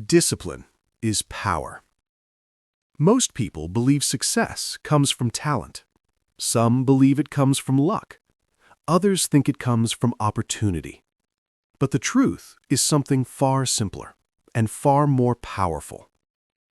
Discipline is power. Most people believe success comes from talent. Some believe it comes from luck. Others think it comes from opportunity. But the truth is something far simpler and far more powerful.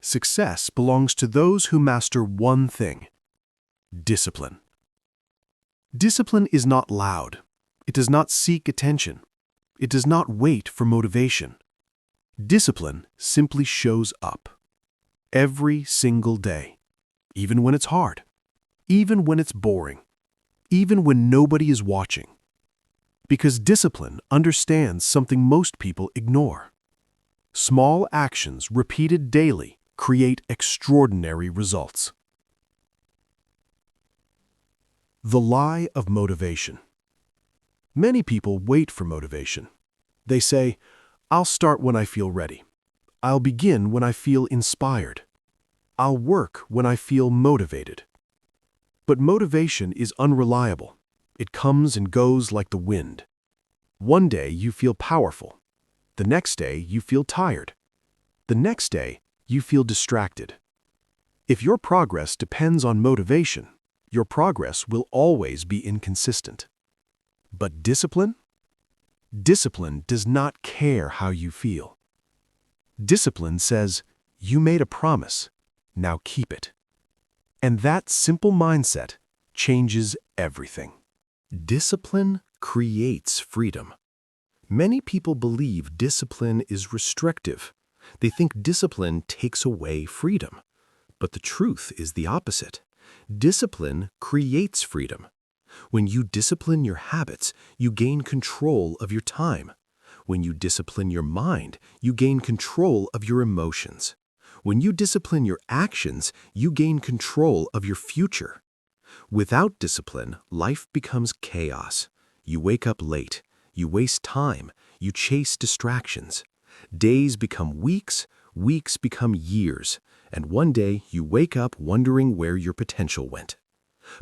Success belongs to those who master one thing: discipline. Discipline is not loud. It does not seek attention. It does not wait for motivation. Discipline simply shows up. Every single day. Even when it's hard. Even when it's boring. Even when nobody is watching. Because discipline understands something most people ignore. Small actions repeated daily create extraordinary results. The lie of motivation. Many people wait for motivation. They say, "I'll start when I feel ready. I'll begin when I feel inspired. I'll work when I feel motivated." But motivation is unreliable. It comes and goes like the wind. One day you feel powerful. The next day you feel tired. The next day you feel distracted. If your progress depends on motivation, your progress will always be inconsistent. But discipline? Discipline does not care how you feel. Discipline says, "You made a promise, now keep it." And that simple mindset changes everything. Discipline creates freedom. Many people believe discipline is restrictive. They think discipline takes away freedom. But the truth is the opposite. Discipline creates freedom. When you discipline your habits, you gain control of your time. When you discipline your mind, you gain control of your emotions. When you discipline your actions, you gain control of your future. Without discipline, life becomes chaos. You wake up late. You waste time. You chase distractions. Days become weeks. Weeks become years. And one day, you wake up wondering where your potential went.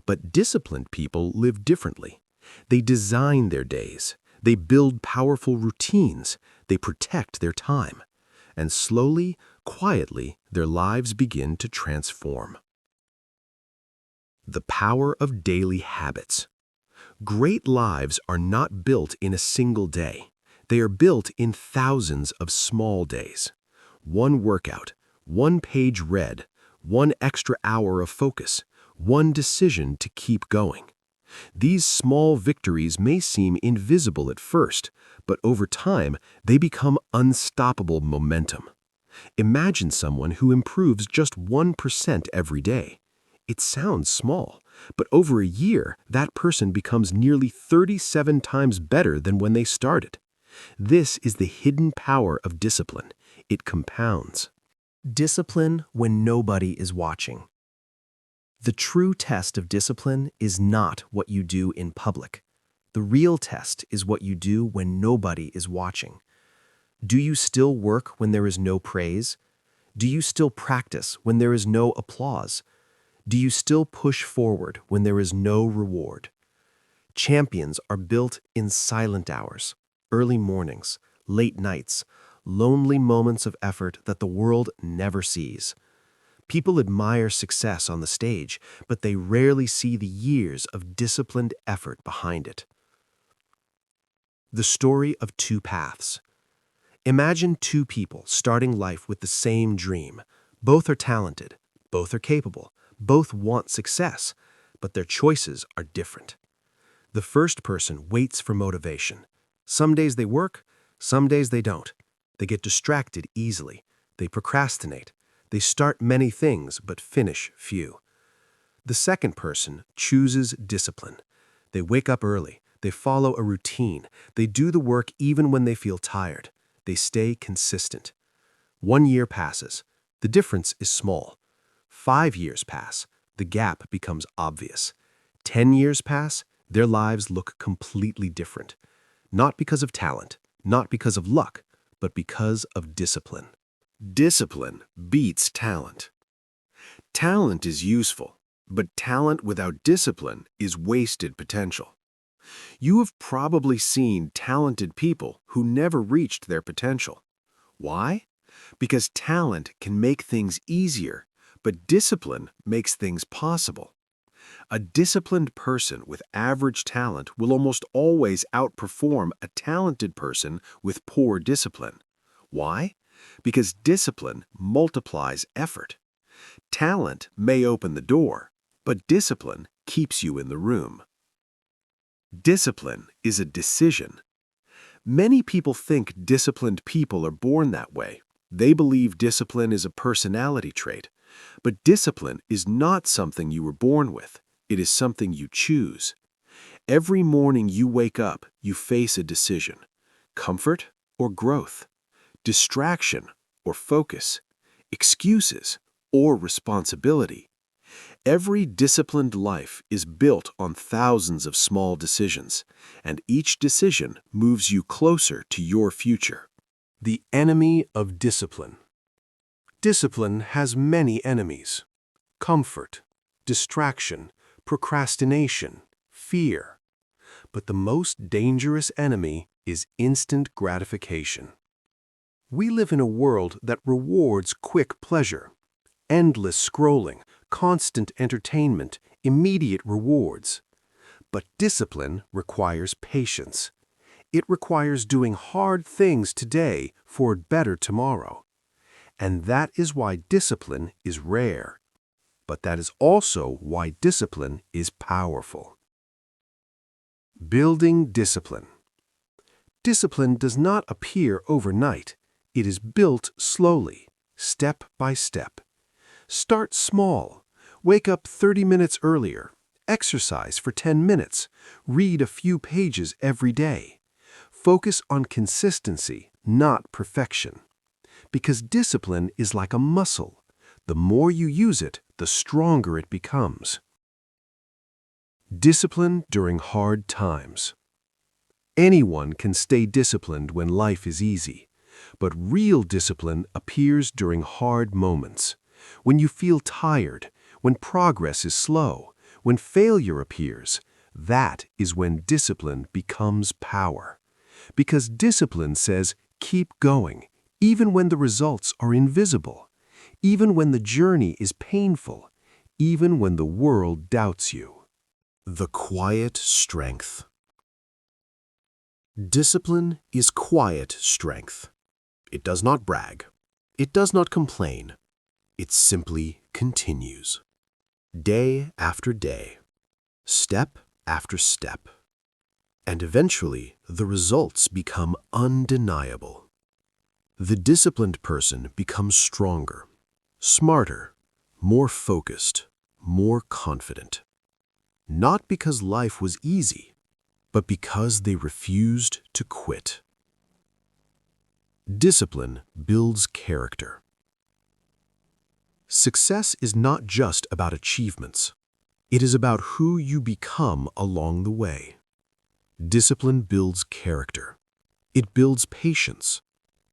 But disciplined people live differently. They design their days. They build powerful routines. They protect their time. And slowly, quietly, their lives begin to transform. The power of daily habits. Great lives are not built in a single day. They are built in thousands of small days. One workout, one page read, one extra hour of focus, one decision to keep going. These small victories may seem invisible at first, but over time, they become unstoppable momentum. Imagine someone who improves just 1% every day. It sounds small, but over a year, that person becomes nearly 37 times better than when they started. This is the hidden power of discipline. It compounds. Discipline when nobody is watching. The true test of discipline is not what you do in public. The real test is what you do when nobody is watching. Do you still work when there is no praise? Do you still practice when there is no applause? Do you still push forward when there is no reward? Champions are built in silent hours, early mornings, late nights, lonely moments of effort that the world never sees. People admire success on the stage, but they rarely see the years of disciplined effort behind it. The story of two paths. Imagine two people starting life with the same dream. Both are talented, both are capable, both want success, but their choices are different. The first person waits for motivation. Some days they work, some days they don't. They get distracted easily. They procrastinate. They start many things but finish few. The second person chooses discipline. They wake up early. They follow a routine. They do the work even when they feel tired. They stay consistent. 1 year passes. The difference is small. 5 years pass. The gap becomes obvious. 10 years pass. Their lives look completely different. Not because of talent, not because of luck, but because of discipline. Discipline beats talent. Talent is useful, but talent without discipline is wasted potential. You have probably seen talented people who never reached their potential. Why? Because talent can make things easier, but discipline makes things possible. A disciplined person with average talent will almost always outperform a talented person with poor discipline. Why? Because discipline multiplies effort. Talent may open the door, but discipline keeps you in the room. Discipline is a decision. Many people think disciplined people are born that way. They believe discipline is a personality trait. But discipline is not something you were born with. It is something you choose. Every morning you wake up, you face a decision: comfort or growth, distraction or focus, excuses or responsibility. Every disciplined life is built on thousands of small decisions, and each decision moves you closer to your future. The enemy of discipline. Discipline has many enemies: comfort, distraction, procrastination, fear. But the most dangerous enemy is instant gratification. We live in a world that rewards quick pleasure, endless scrolling, constant entertainment, immediate rewards. But discipline requires patience. It requires doing hard things today for a better tomorrow. And that is why discipline is rare. But that is also why discipline is powerful. Building discipline. Discipline does not appear overnight. It is built slowly, step by step. Start small. Wake up 30 minutes earlier. Exercise for 10 minutes. Read a few pages every day. Focus on consistency, not perfection. Because discipline is like a muscle. The more you use it, the stronger it becomes. Discipline during hard times. Anyone can stay disciplined when life is easy, but real discipline appears during hard moments. When you feel tired, when progress is slow, when failure appears, that is when discipline becomes power. Because discipline says, keep going, even when the results are invisible, even when the journey is painful, even when the world doubts you. The quiet strength. Discipline is quiet strength. It does not brag. It does not complain. It simply continues. Day after day, step after step. And eventually, the results become undeniable. The disciplined person becomes stronger, smarter, more focused, more confident. Not because life was easy, but because they refused to quit. Discipline builds character. Success is not just about achievements. It is about who you become along the way. Discipline builds character. It builds patience.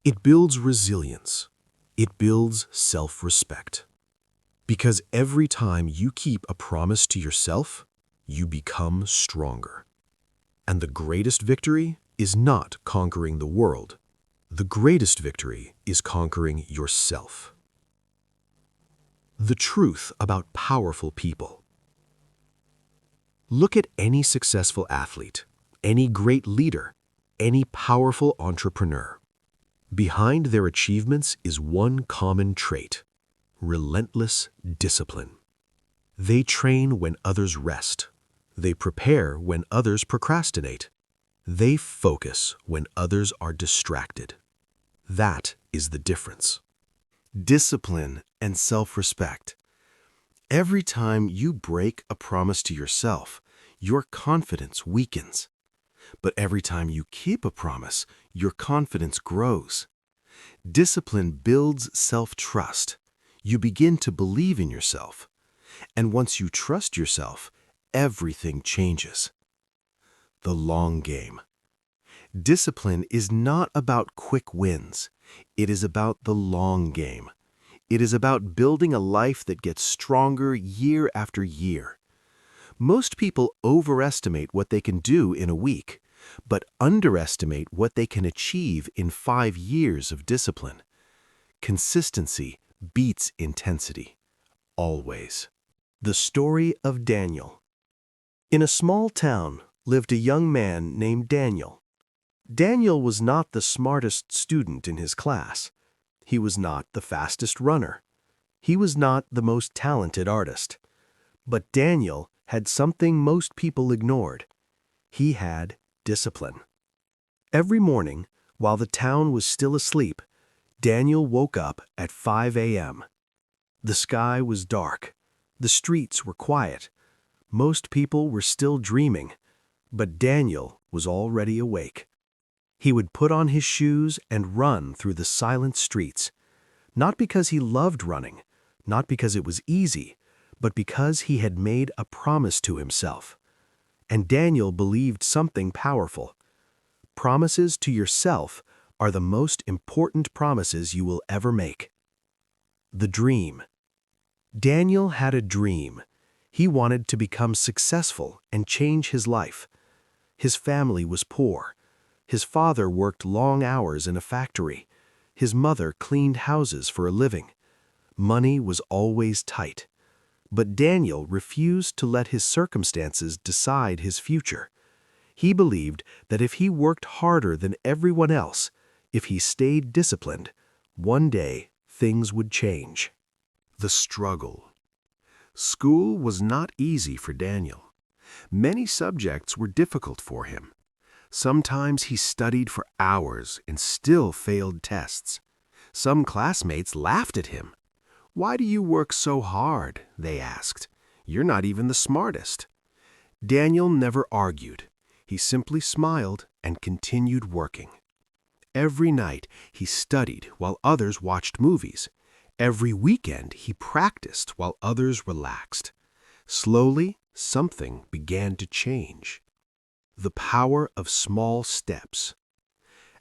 It builds resilience. It builds self-respect. Because every time you keep a promise to yourself, you become stronger. And the greatest victory is not conquering the world. The greatest victory is conquering yourself. The truth about powerful people. Look at any successful athlete, any great leader, any powerful entrepreneur. Behind their achievements is one common trait: relentless discipline. They train when others rest. They prepare when others procrastinate. They focus when others are distracted. That is the difference. Discipline and self-respect. Every time you break a promise to yourself, your confidence weakens. But every time you keep a promise, your confidence grows. Discipline builds self-trust. You begin to believe in yourself. And once you trust yourself, everything changes. The long game. Discipline is not about quick wins. It is about the long game. It is about building a life that gets stronger year after year. Most people overestimate what they can do in a week, but underestimate what they can achieve in 5 years of discipline. Consistency beats intensity. Always. The story of Daniel. In a small town lived a young man named Daniel. Daniel was not the smartest student in his class. He was not the fastest runner. He was not the most talented artist. But Daniel had something most people ignored. He had discipline. Every morning, while the town was still asleep, Daniel woke up at 5 a.m. The sky was dark. The streets were quiet. Most people were still dreaming, but Daniel was already awake. He would put on his shoes and run through the silent streets, not because he loved running, not because it was easy, but because he had made a promise to himself. And Daniel believed something powerful. Promises to yourself are the most important promises you will ever make. The dream. Daniel had a dream. He wanted to become successful and change his life. His family was poor. His father worked long hours in a factory. His mother cleaned houses for a living. Money was always tight. But Daniel refused to let his circumstances decide his future. He believed that if he worked harder than everyone else, if he stayed disciplined, one day things would change. The struggle. School was not easy for Daniel. Many subjects were difficult for him. Sometimes he studied for hours and still failed tests. Some classmates laughed at him. "Why do you work so hard?" they asked. "You're not even the smartest." Daniel never argued. He simply smiled and continued working. Every night he studied while others watched movies. Every weekend he practiced while others relaxed. Slowly, something began to change. The power of small steps.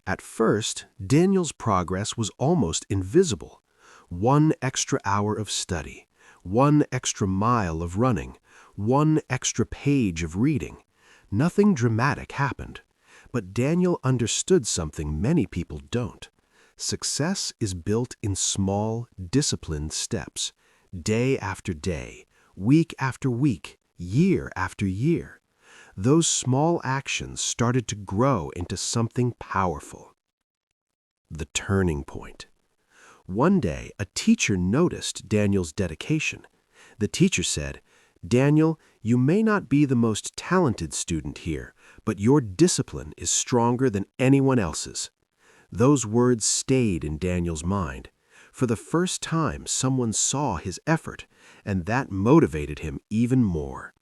At first, Daniel's progress was almost invisible. One extra hour of study, one extra mile of running, one extra page of reading. Nothing dramatic happened, but Daniel understood something many people don't. Success is built in small, disciplined steps, day after day, week after week, year after year. Those small actions started to grow into something powerful. The turning point. One day, a teacher noticed Daniel's dedication. The teacher said, "Daniel, you may not be the most talented student here, but your discipline is stronger than anyone else's." Those words stayed in Daniel's mind. For the first time, someone saw his effort, and that motivated him even more.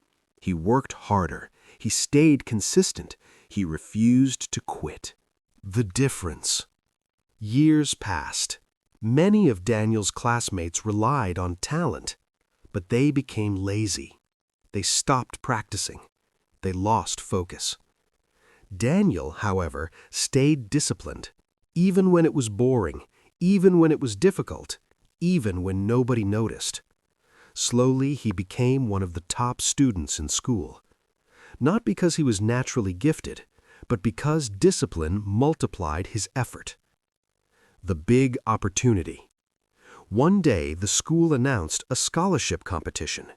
He worked harder. He stayed consistent. He refused to quit. The difference. Years passed. Many of Daniel's classmates relied on talent, but they became lazy. They stopped practicing. They lost focus. Daniel, however, stayed disciplined, even when it was boring, even when it was difficult, even when nobody noticed. Slowly, he became one of the top students in school. Not because he was naturally gifted, but because discipline multiplied his effort. The big opportunity. One day, the school announced a scholarship competition.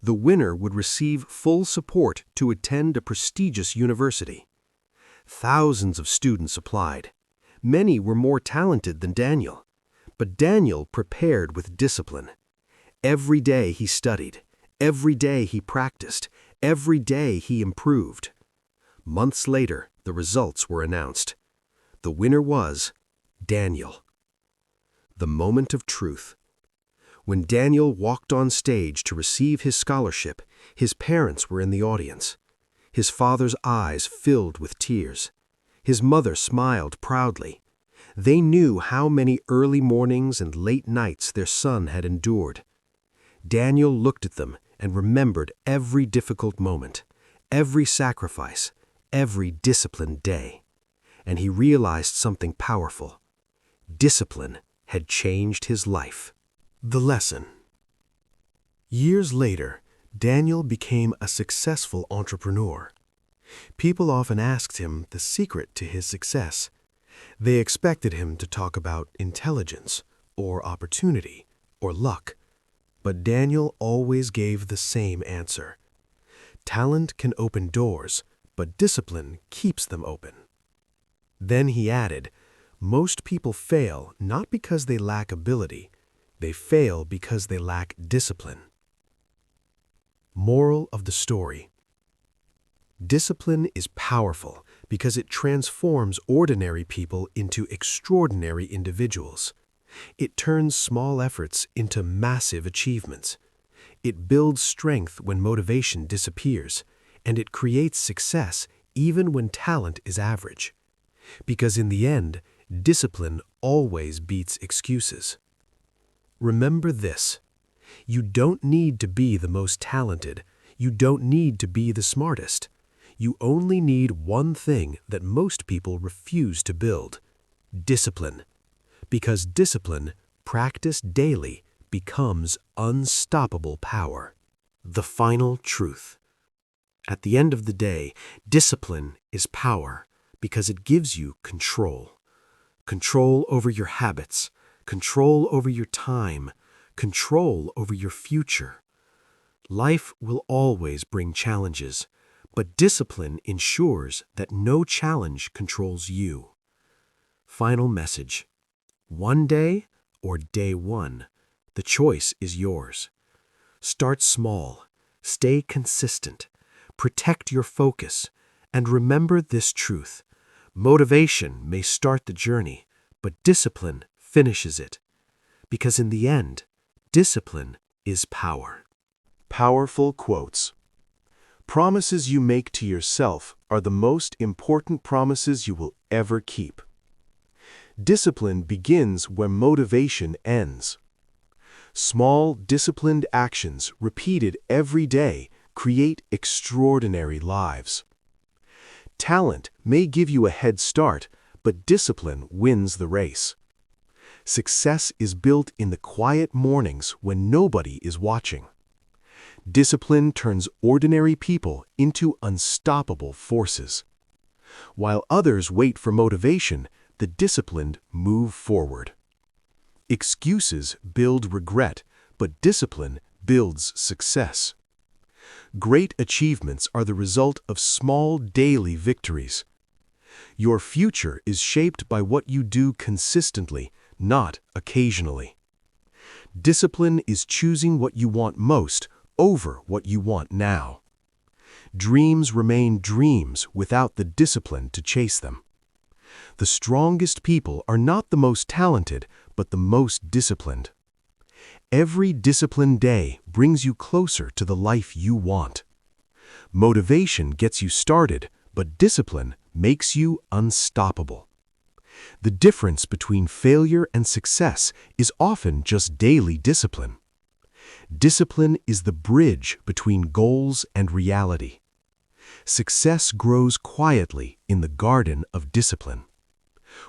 The winner would receive full support to attend a prestigious university. Thousands of students applied. Many were more talented than Daniel. But Daniel prepared with discipline. Every day he studied. Every day he practiced. Every day he improved. Months later, the results were announced. The winner was Daniel. The moment of truth. When Daniel walked on stage to receive his scholarship, his parents were in the audience. His father's eyes filled with tears. His mother smiled proudly. They knew how many early mornings and late nights their son had endured. Daniel looked at them and remembered every difficult moment, every sacrifice, every disciplined day. And he realized something powerful. Discipline had changed his life. The lesson. Years later, Daniel became a successful entrepreneur. People often asked him the secret to his success. They expected him to talk about intelligence or opportunity, or luck. But Daniel always gave the same answer. Talent can open doors, but discipline keeps them open. Then he added, most people fail not because they lack ability, they fail because they lack discipline. Moral of the story: discipline is powerful because it transforms ordinary people into extraordinary individuals. It turns small efforts into massive achievements. It builds strength when motivation disappears, and it creates success even when talent is average. Because in the end, discipline always beats excuses. Remember this: you don't need to be the most talented. You don't need to be the smartest. You only need one thing that most people refuse to build: discipline. Because discipline, practiced daily, becomes unstoppable power. The final truth: at the end of the day, discipline is power because it gives you control. Control over your habits, control over your time, control over your future. Life will always bring challenges, but discipline ensures that no challenge controls you. Final message: one day or day one, the choice is yours. Start small, stay consistent, protect your focus, and remember this truth: motivation may start the journey, but discipline finishes it. Because in the end, discipline is power. Powerful quotes. Promises you make to yourself are the most important promises you will ever keep. Discipline begins where motivation ends. Small, disciplined actions repeated every day create extraordinary lives. Talent may give you a head start, but discipline wins the race. Success is built in the quiet mornings when nobody is watching. Discipline turns ordinary people into unstoppable forces. While others wait for motivation, the disciplined move forward. Excuses build regret, but discipline builds success. Great achievements are the result of small daily victories. Your future is shaped by what you do consistently, not occasionally. Discipline is choosing what you want most over what you want now. Dreams remain dreams without the discipline to chase them. The strongest people are not the most talented, but the most disciplined. Every disciplined day brings you closer to the life you want. Motivation gets you started, but discipline makes you unstoppable. The difference between failure and success is often just daily discipline. Discipline is the bridge between goals and reality. Success grows quietly in the garden of discipline.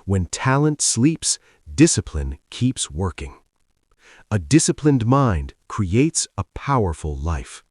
When talent sleeps, discipline keeps working. A disciplined mind creates a powerful life.